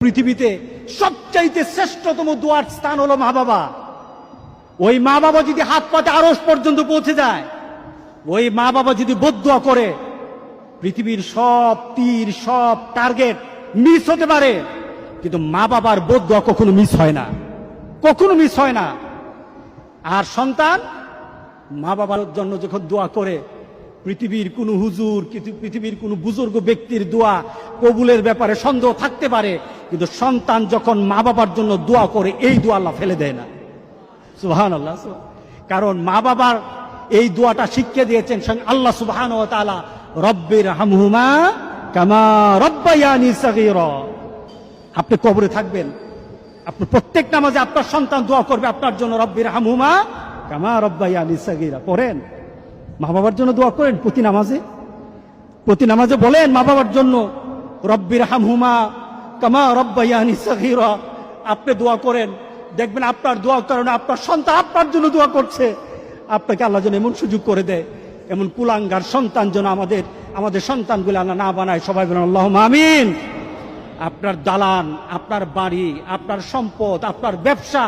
পৃথিবীতে সবচাইতে শ্রেষ্ঠতম দোয়ার স্থান হলো মা বাবা। ওই মা বাবা যদি হাত পাতে আরশ পর্যন্ত পৌঁছে যায়, ওই মা বাবা যদি বদদুয়া করে, পৃথিবীর সব তীর সব টার্গেট মিস হতে পারে, কিন্তু মা বাবার বদদুয়া কখনো মিস হয় না, কখনো মিস হয় না। আর সন্তান মা বাবার জন্য যখন দোয়া করে, পৃথিবীর কোন হুজুর, পৃথিবীর কোন বুজুর্গ ব্যক্তির দোয়া কবুলের ব্যাপারে সন্দেহ থাকতে পারে, কিন্তু সন্তান যখন মা বাবার জন্য দোয়া করে, এই দোয়া আল্লাহ ফেলে দেয় না। সুবহানাল্লাহ। কারণ মা বাবার এই দোয়াটা শিখিয়ে দিয়েছেন আল্লাহ সুবহানাহু ওয়া তাআলা, রব্বির হামহুমা কামা রব্বায়ানি সাগীরা। আপনি কবরে থাকবেন, আপনি প্রত্যেক নামাজে আপনার সন্তান দোয়া করবে আপনার জন্য, রব্বির হামহুমা কামা রব্বায়ানি সাগীরা। পড়েন, মা বাবার জন্য দোয়া করেন প্রতি নামাজে বলেন মা বাবার জন্য, রব্বির হামহুমা কামা রব্বায়ানি সাগীরা। আপনি দোয়া করেন, দেখবেন আপনার দোয়ার কারণে আপনার সন্তান আপনার জন্য দোয়া করছে। আপনাকে আল্লাহ যেন এমন সুযোগ করে দেয়, এমন কুলাঙ্গার সন্তান যেন আমাদের সন্তানগুলো আল্লাহ না বানায়। সবাই বলেন আল্লাহুম্মা আমিন। আপনার দালান, আপনার বাড়ি, আপনার সম্পদ, আপনার ব্যবসা